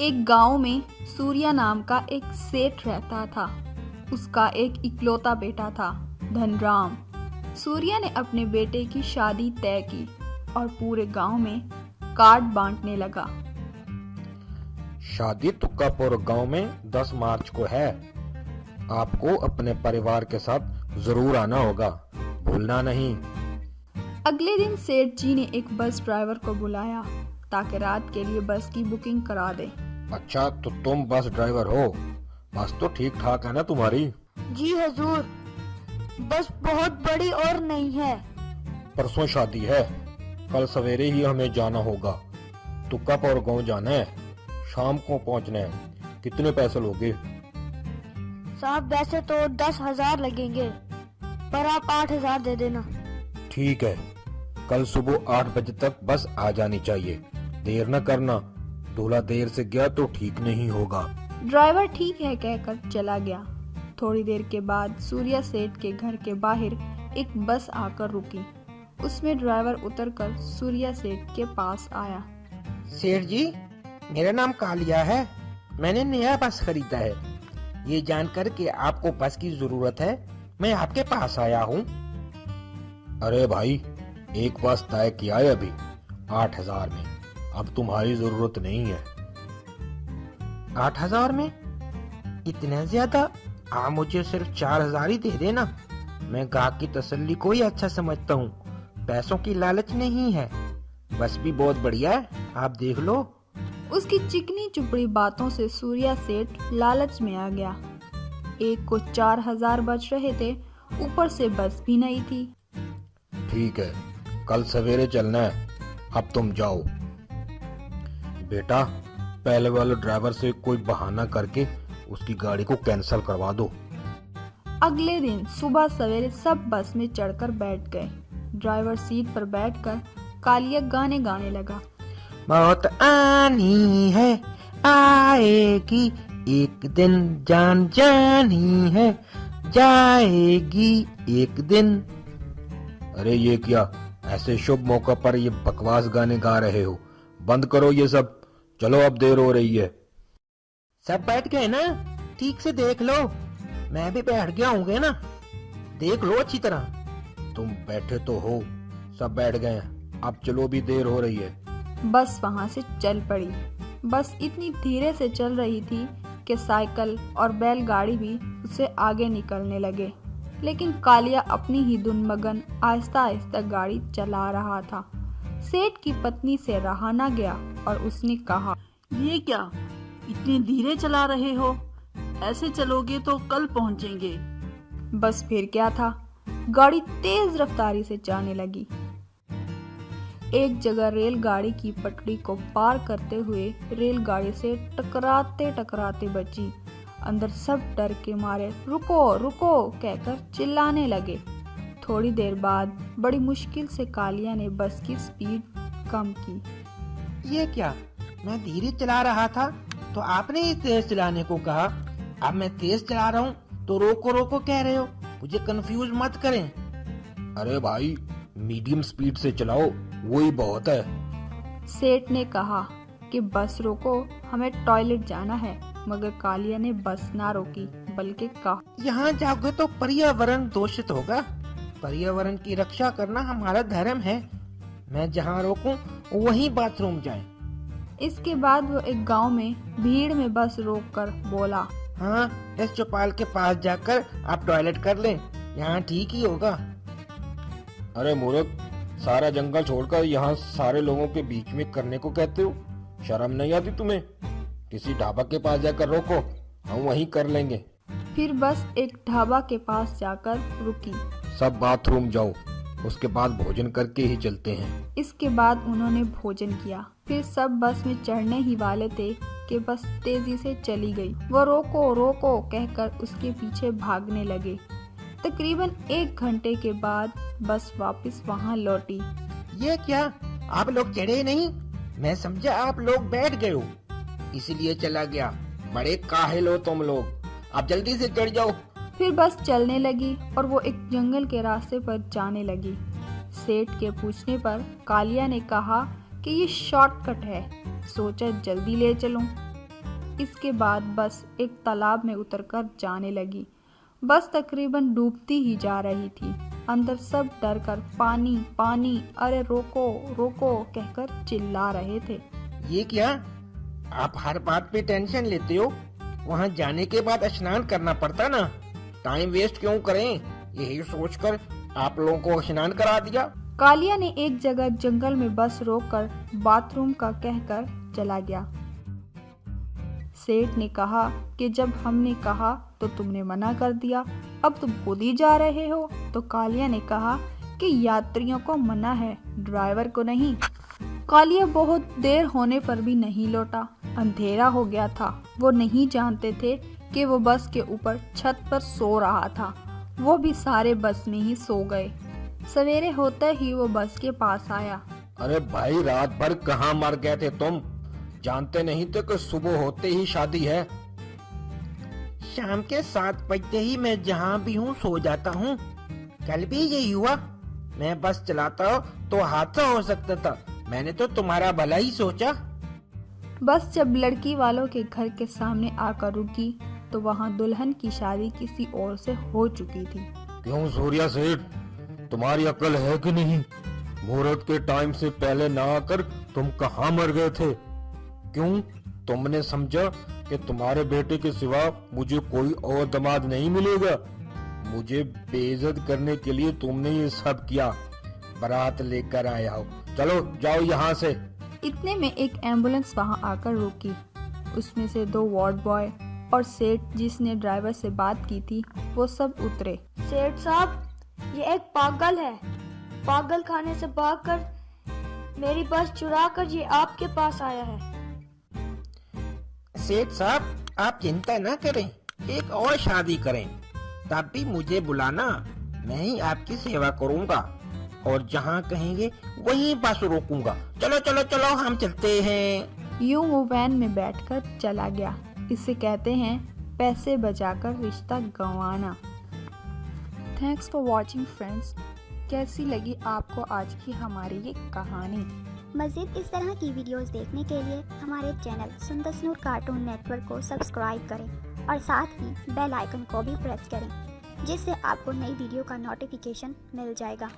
एक गांव में सूर्या नाम का एक सेठ रहता था। उसका एक इकलौता बेटा था, धनराम। सूर्या ने अपने बेटे की शादी तय की और पूरे गांव में कार्ड बांटने लगा। शादी तुक्कापुर गांव में 10 मार्च को है। आपको अपने परिवार के साथ जरूर आना होगा, भूलना नहीं। अगले दिन सेठ जी ने एक बस ड्राइवर को बुलाया ताकि रात के लिए बस की बुकिंग करा दे। अच्छा, तो तुम बस ड्राइवर हो? बस तो ठीक ठाक है ना तुम्हारी? जी हुजूर, बस बहुत बड़ी और नहीं है। परसों शादी है, कल सवेरे ही हमें जाना होगा। तुक्कापुर गांव जाना है, शाम को पहुंचना है। कितने पैसे लोगे? साहब वैसे तो 10,000 लगेंगे, पर आप 8,000 दे देना। ठीक है, कल सुबह 8 बजे तक बस आ जानी चाहिए। देर न करना, दूल्हा देर से गया तो ठीक नहीं होगा। ड्राइवर ठीक है कहकर चला गया। थोड़ी देर के बाद सूर्या सेठ के घर के बाहर एक बस आकर रुकी। उसमें ड्राइवर उतरकर सूर्या सेठ के पास आया। सेठ जी, मेरा नाम कालिया है। मैंने नया बस खरीदा है। ये जानकर कि आपको बस की जरूरत है, मैं आपके पास आया हूँ। अरे भाई, एक बस तय किया है अभी 8,000 में। अब तुम्हारी जरूरत नहीं है। 8,000 में? इतना ज्यादा? आप मुझे सिर्फ 4,000 ही दे देना। मैं ग्राहक की तसल्ली को ही अच्छा समझता हूँ, पैसों की लालच नहीं है। बस भी बहुत बढ़िया है, आप देख लो। उसकी चिकनी चुपड़ी बातों से सूर्या सेठ लालच में आ गया। एक को 4,000 बच रहे थे, ऊपर से बस भी नहीं थी। ठीक है, कल सवेरे चलना है। अब तुम जाओ। बेटा, पहले वाले ड्राइवर से कोई बहाना करके उसकी गाड़ी को कैंसिल करवा दो। अगले दिन सुबह सवेरे सब बस में चढ़कर बैठ गए। ड्राइवर सीट पर बैठकर कालिया गाने गाने लगा। मौत आनी है, आएगी एक दिन, जान जानी है, जाएगी एक दिन। अरे ये क्या, ऐसे शुभ मौका पर ये बकवास गाने गा रहे हो? बंद करो ये सब, चलो अब देर हो रही है। सब बैठ गए ना? ठीक से देख लो। मैं भी बैठ गया हूँ ना, देख लो अच्छी तरह। तुम बैठे तो हो, सब बैठ गए हैं। अब चलो, भी देर हो रही है। बस वहां से चल पड़ी। बस इतनी धीरे से चल रही थी कि साइकिल और बैलगाड़ी भी उससे आगे निकलने लगे। लेकिन कालिया अपनी ही धुन मगन आहिस्ता आहिस्ता गाड़ी चला रहा था। सेठ की पत्नी से रहा न गया और उसने कहा, ये क्या, इतनी धीरे चला रहे हो? ऐसे चलोगे तो कल पहुंचेंगे। बस फिर क्या था, गाड़ी तेज रफ्तारी से जाने लगी। एक जगह रेलगाड़ी की पटरी को पार करते हुए रेलगाड़ी से टकराते टकराते बची। अंदर सब डर के मारे रुको रुको कहकर चिल्लाने लगे। थोड़ी देर बाद बड़ी मुश्किल से कालिया ने बस की स्पीड कम की। ये क्या, मैं धीरे चला रहा था तो आपने ही तेज चलाने को कहा। अब मैं तेज चला रहा हूँ तो रोको रोको कह रहे हो। मुझे कंफ्यूज मत करें। अरे भाई, मीडियम स्पीड से चलाओ, वही बहुत है। सेठ ने कहा कि बस रोको, हमें टॉयलेट जाना है। मगर कालिया ने बस ना रोकी, बल्कि कहा, यहाँ जाओगे तो पर्यावरण दूषित होगा। पर्यावरण की रक्षा करना हमारा धर्म है। मैं जहाँ रोकूं वहीं बाथरूम जाएं। इसके बाद वो एक गांव में भीड़ में बस रोककर बोला, हाँ, इस चौपाल के पास जाकर आप टॉयलेट कर लें, यहाँ ठीक ही होगा। अरे मूर्ख, सारा जंगल छोड़कर यहाँ सारे लोगों के बीच में करने को कहते हो? शर्म नहीं आती तुम्हें? किसी ढाबा के पास जाकर रोको, हम वहीं कर लेंगे। फिर बस एक ढाबा के पास जाकर रुकी। सब बाथरूम जाओ, उसके बाद भोजन करके ही चलते हैं। इसके बाद उन्होंने भोजन किया। फिर सब बस में चढ़ने ही वाले थे कि बस तेजी से चली गई। वो रोको रोको कहकर उसके पीछे भागने लगे। तकरीबन 1 घंटे के बाद बस वापस वहाँ लौटी। ये क्या, आप लोग चढ़े नहीं? मैं समझा आप लोग बैठ गए हो, इसलिए चला गया। बड़े काहिल हो तुम लोग, आप जल्दी से चढ़ जाओ। फिर बस चलने लगी और वो एक जंगल के रास्ते पर जाने लगी। सेठ के पूछने पर कालिया ने कहा कि ये शॉर्टकट है, सोचा जल्दी ले चलूं। इसके बाद बस एक तालाब में उतरकर जाने लगी। बस तकरीबन डूबती ही जा रही थी। अंदर सब डर कर पानी पानी, अरे रोको रोको कहकर चिल्ला रहे थे। ये क्या, आप हर बात पे टेंशन लेते हो? वहाँ जाने के बाद स्नान करना पड़ता ना, टाइम वेस्ट क्यों करें? यही सोचकर आप लोगों को स्नान करा दिया। कालिया ने एक जगह जंगल में बस रोककर बाथरूम का कहकर चला गया। सेठ ने कहा कि जब हमने कहा तो तुमने मना कर दिया, अब तुम खुद ही जा रहे हो। तो कालिया ने कहा कि यात्रियों को मना है, ड्राइवर को नहीं। कालिया बहुत देर होने पर भी नहीं लौटा। अंधेरा हो गया था। वो नहीं जानते थे कि वो बस के ऊपर छत पर सो रहा था। वो भी सारे बस में ही सो गए। सवेरे होते ही वो बस के पास आया। अरे भाई, रात भर कहाँ मर गए थे तुम? जानते नहीं थे कि सुबह होते ही शादी है? शाम के 7 बजते ही मैं जहाँ भी हूँ सो जाता हूँ। कल भी यही हुआ। मैं बस चलाता हूँ तो हादसा हो सकता था, मैंने तो तुम्हारा भला ही सोचा। बस जब लड़की वालों के घर के सामने आकर रुकी तो वहाँ दुल्हन की शादी किसी और से हो चुकी थी। क्यों सूर्या सेठ, तुम्हारी अकल है कि नहीं? मुहूर्त के टाइम से पहले ना आकर तुम कहाँ मर गए थे? क्यों तुमने समझा कि तुम्हारे बेटे के सिवा मुझे कोई और दामाद नहीं मिलेगा? मुझे बेइज्जत करने के लिए तुमने ये सब किया। बारात लेकर आया हो, चलो जाओ यहाँ से। इतने में एक एम्बुलेंस वहां आकर रुकी। उसमें से 2 वार्ड बॉय और सेठ जिसने ड्राइवर से बात की थी वो सब उतरे। सेठ साहब, ये एक पागल है। पागल खाने से भागकर मेरी बस चुरा कर ये आपके पास आया है। सेठ साहब, आप चिंता न करें, एक और शादी करें, तब भी मुझे बुलाना, मैं ही आपकी सेवा करूंगा और जहाँ कहेंगे वहीं बस रोकूंगा। चलो चलो चलो, हम चलते हैं। यूं वो वैन में बैठकर चला गया। इसे कहते हैं पैसे बचाकर रिश्ता गंवाना। Thanks for watching friends. कैसी लगी आपको आज की हमारी ये कहानी? मज़ीद इस तरह की वीडियोस देखने के लिए हमारे चैनल सुंदर स्नूर कार्टून नेटवर्क को सब्सक्राइब करें और साथ ही बेल आइकन को भी प्रेस करें, जिससे आपको नई वीडियो का नोटिफिकेशन मिल जाएगा।